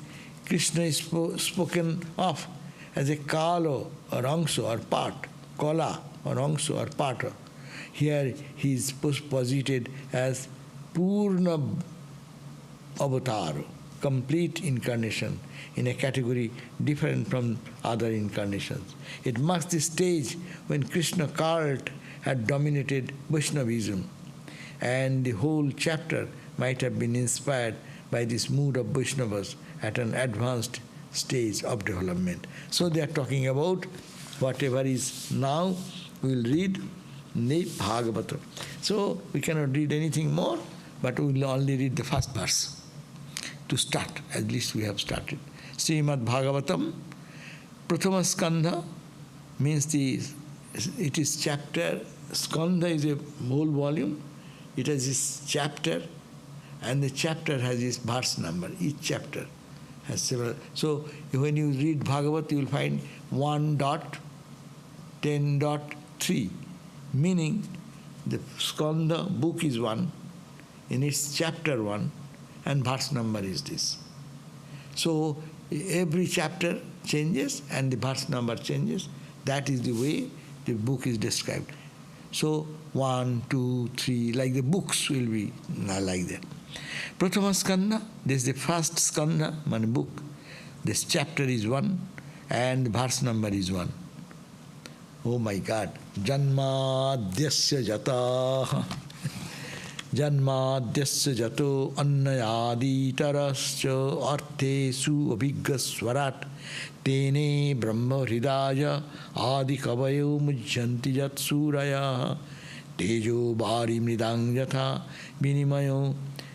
Krishna is spoken of as a kalo or angso or part, kala or angso or part. Here he is posited as Purna Avatar, complete incarnation, in a category different from other incarnations. It marks the stage when Krishna cult had dominated Vaishnavism, and the whole chapter might have been inspired by this mood of Vaishnavas at an advanced stage of development. So they are talking about whatever is now, we will read the Bhagavatam. So we cannot read anything more, but we will only read the first verse to start. At least we have started. Srimad Bhagavatam, Prathama Skandha means it is chapter. Skandha is a whole volume. It has this chapter, and the chapter has its verse number. Each chapter has several. So when you read Bhagavat, you will find 1.10.3, meaning the Skandha book is 1, in its chapter 1, and verse number is this. So every chapter changes and the verse number changes. That is the way the book is described. So 1, 2, 3, like the books will be like that. Prathama Skandha, this is the first Skandha, one book. This chapter is 1 and verse number is 1. Oh my God. Janmadhyasya jata Janmadhyasya jato annayaditarascha arthesu abhigaswarat tene brahma hridaya adi kavayo mujjanti jat suraya tejo bari mridang yatha vinimayo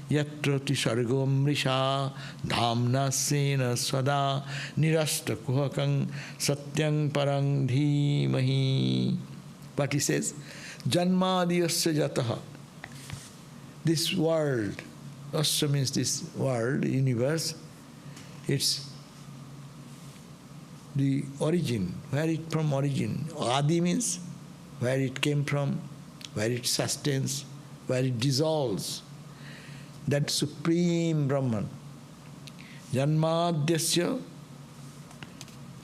yatra tisargo amrisha dhamna sena svada nirasta kuhakang satyang parang dhimahi. But he says, Janmadhyasya jataha. This world, asya means this world, universe, it's the origin, where it from origin. Adi means where it came from, where it sustains, where it dissolves. That supreme Brahman. Janmadhyasya,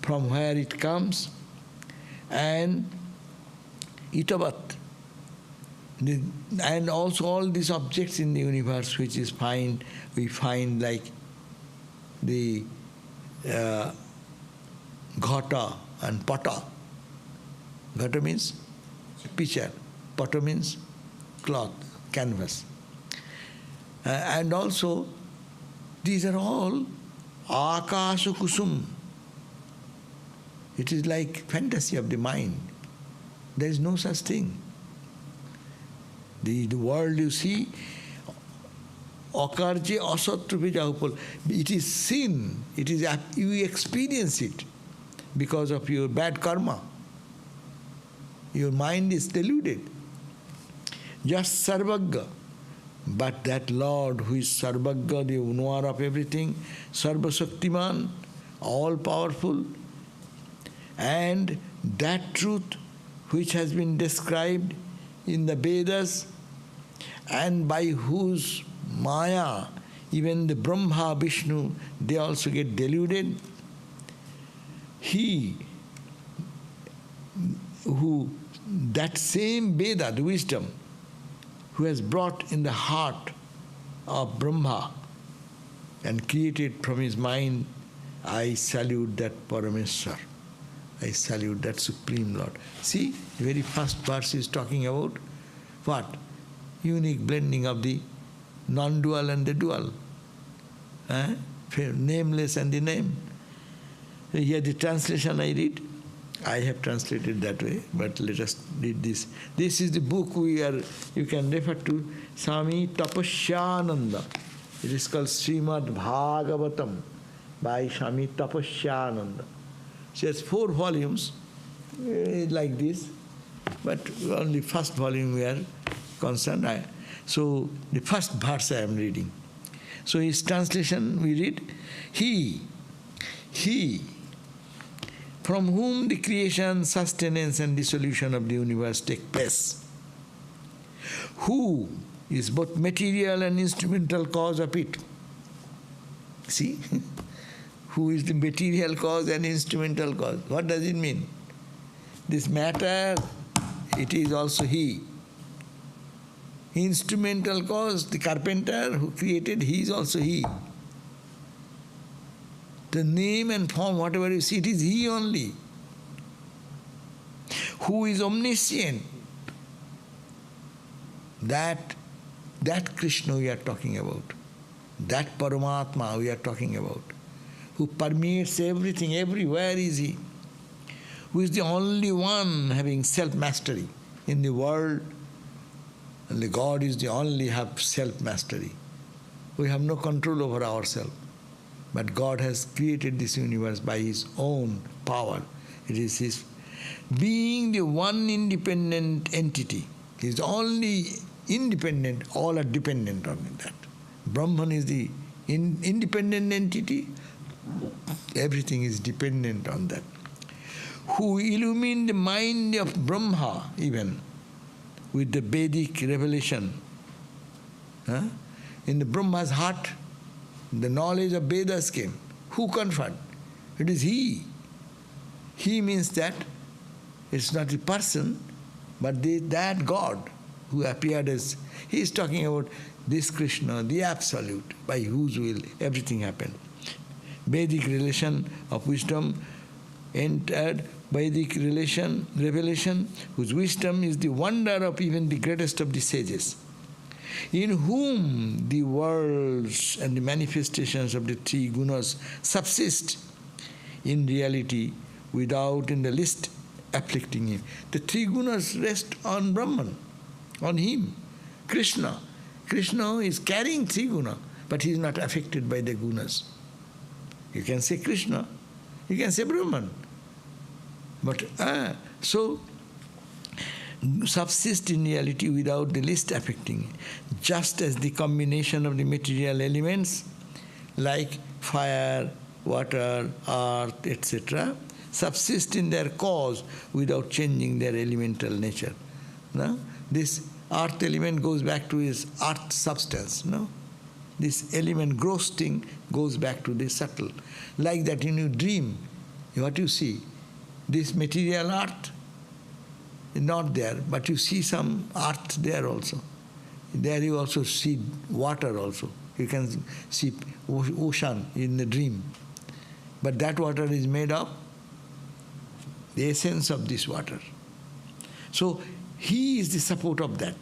from where it comes, and itavat, and also all these objects in the universe which is we find like the ghata and pata. Ghata means pitcher, pata means cloth, canvas. And also these are all akasha kusum. It is like fantasy of the mind. There is no such thing. The world you see, akarje asatrupi jahupal, it is sin. It is, you experience it because of your bad karma. Your mind is deluded. Just sarvagga. But that Lord who is sarvagga, the knower of everything, sarvasaktiman, all powerful, and that truth which has been described in the Vedas, and by whose Maya even the Brahma, Vishnu, they also get deluded. That same Veda, the wisdom, who has brought in the heart of Brahma and created from his mind, I salute that Parameshwar. I salute that Supreme Lord. See, the very first verse is talking about what? Unique blending of the non-dual and the dual. Nameless and the name. Here the translation I read. I have translated that way, but let us read this. This is the book you can refer to, Swami Tapasyananda. It is called Srimad Bhagavatam by Swami Tapasyananda. She has 4 volumes like this, but only first volume we are concerned. So the first verse I am reading. So his translation we read, He, from whom the creation, sustenance and dissolution of the universe take place, who is both material and instrumental cause of it. See? Who is the material cause and instrumental cause? What does it mean? This matter, it is also He. Instrumental cause, the carpenter who created, he is also He. The name and form, whatever you see, it is He only. Who is omniscient. That Krishna we are talking about. That Paramatma we are talking about. Who permeates everything, everywhere is He. Who is the only one having self-mastery in the world. Only God is the only have self-mastery. We have no control over ourselves. But God has created this universe by His own power. It is His being the one independent entity. He is only independent, all are dependent on that. Brahman is the independent entity, everything is dependent on that. Who illumined the mind of Brahma even with the Vedic revelation. In the Brahma's heart, the knowledge of Vedas came. Who conferred? It is He. He means that it's not a person, but that God who appeared as, he is talking about this Krishna, the Absolute, by whose will everything happened. Vedic relation of wisdom entered Vedic revelation, whose wisdom is the wonder of even the greatest of the sages, in whom the worlds and the manifestations of the 3 gunas subsist in reality without in the least afflicting him. The 3 gunas rest on Brahman, on him, Krishna. Krishna is carrying 3 gunas, but he is not affected by the gunas. You can say Krishna, you can say Brahman. But so subsist in reality without the least affecting, just as the combination of the material elements like fire, water, earth, etc. subsist in their cause without changing their elemental nature. No? This earth element goes back to its earth substance. No? This element, gross thing, goes back to the subtle. Like that in your dream, what you see, this material earth is not there, but you see some earth there also. There you also see water also. You can see ocean in the dream. But that water is made of the essence of this water. So He is the support of that,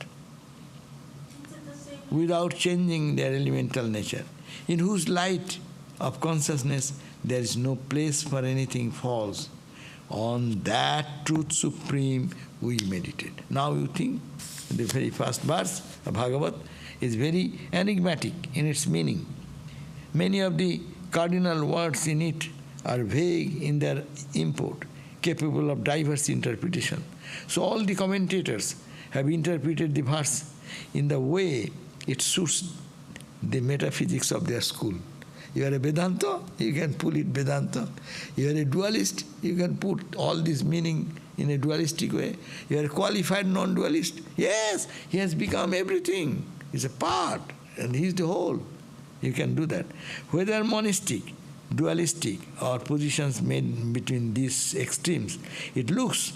without changing their elemental nature, in whose light of consciousness there is no place for anything false. On that truth supreme we meditate. Now you think the very first verse of Bhagavat is very enigmatic in its meaning. Many of the cardinal words in it are vague in their import, capable of diverse interpretation. So all the commentators have interpreted the verse in the way it suits the metaphysics of their school. You are a Vedanta, you can pull it Vedanta. You are a dualist, you can put all this meaning in a dualistic way. You are a qualified non-dualist. Yes, he has become everything. He's a part and he's the whole. You can do that. Whether monistic, dualistic or positions made between these extremes, it looks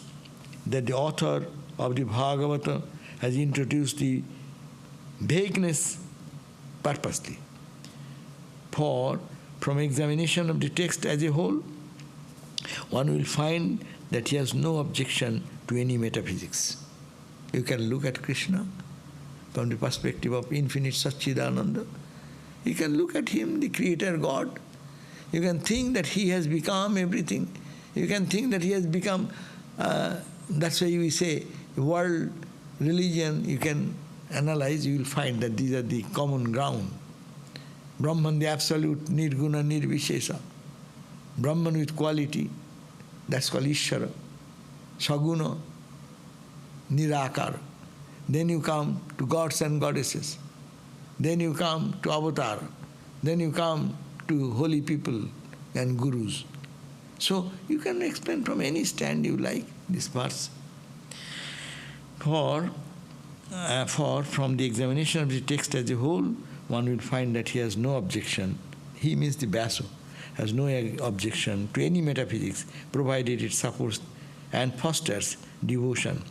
that the author of the Bhagavatam has introduced the vagueness purposely. For from examination of the text as a whole, one will find that he has no objection to any metaphysics. You can look at Krishna from the perspective of infinite Satchidananda. You can look at him, the creator God. You can think that he has become everything. You can think that he has become, that's why we say, world, religion, you can analyze, you will find that these are the common ground. Brahman, the absolute, nirguna, nirvishesha. Brahman with quality, that's called Ishvara. Saguna, nirakara. Then you come to gods and goddesses. Then you come to avatar. Then you come to holy people and gurus. So you can explain from any stand you like this verse. For from the examination of the text as a whole, one will find that he has no objection. He means the Vyasa has no objection to any metaphysics, provided it supports and fosters devotion,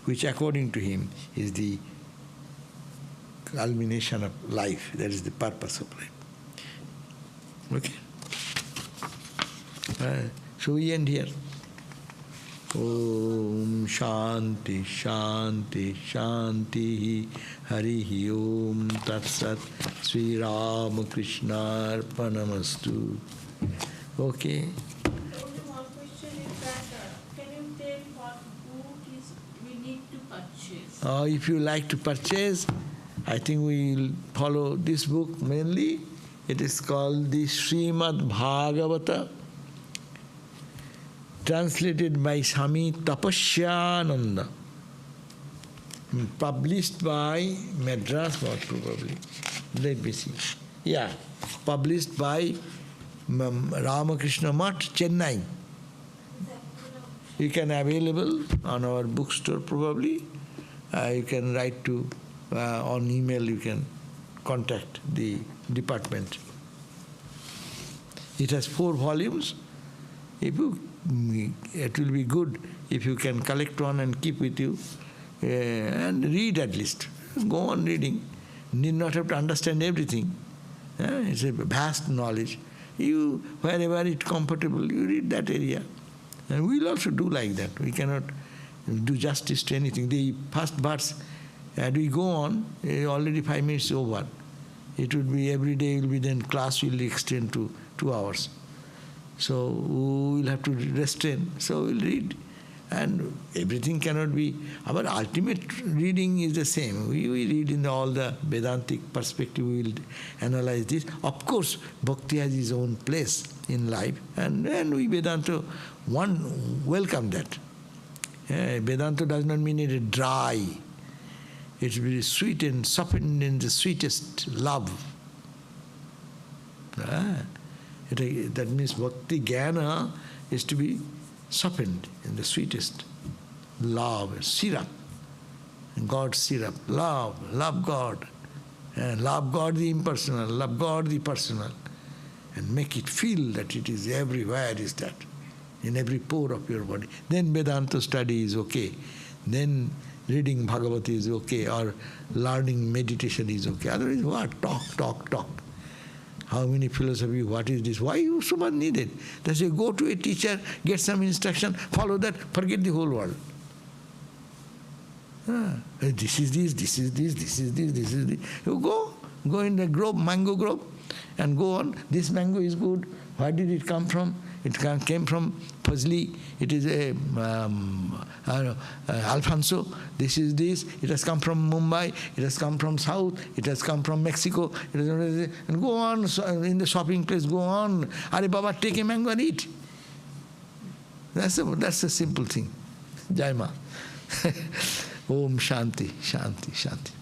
which according to him is the culmination of life. That is the purpose of life. Okay? So we end here. Om Shanti Shanti Shanti Harihi Om Tat Sat Sri Ramakrishna Arpanamastu. Okay. Only one question is that, can you tell what book is we need to purchase? If you like to purchase, I think we will follow this book mainly. It is called the Srimad Bhagavata, translated by Swami Tapasyananda, published by Madras, probably. Let me see. Yeah, published by Ramakrishna Math, Chennai. You can available on our bookstore probably. You can write to, on email you can contact the department. It has 4 volumes. It will be good if you can collect one and keep with you and read at least. Go on reading. Need not have to understand everything. It's a vast knowledge. You, wherever it's comfortable, you read that area. And we'll also do like that. We cannot do justice to anything. The first verse, and we go on, already 5 minutes over. It would be every day, will be then class will extend to 2 hours. So we'll have to restrain. So we'll read. And everything cannot be, our ultimate reading is the same. We read in all the Vedantic perspective, we will analyze this. Of course, Bhakti has its own place in life, and we Vedanta welcome that. Vedanta does not mean it is dry. It's very sweet and softened in the sweetest love. That means Bhakti Jnana is to be softened in the sweetest love, syrup, God's syrup, love God, and love God the impersonal, love God the personal, and make it feel that it is everywhere, is that, in every pore of your body. Then Vedanta study is okay. Then reading Bhagavata is okay, or learning meditation is okay. Otherwise, what? Talk. How many philosophy, what is this? Why you so much need it? That's why go to a teacher, get some instruction, follow that, forget the whole world. This is this. You go in the grove, mango grove, and go on. This mango is good. Where did it come from? It came from Fazli. It is a Alfonso. This is this. It has come from Mumbai. It has come from South. It has come from Mexico. And go on in the shopping place. Go on. Are Baba, take a mango and eat. That's a simple thing. Jai Ma. Om Shanti, Shanti, Shanti.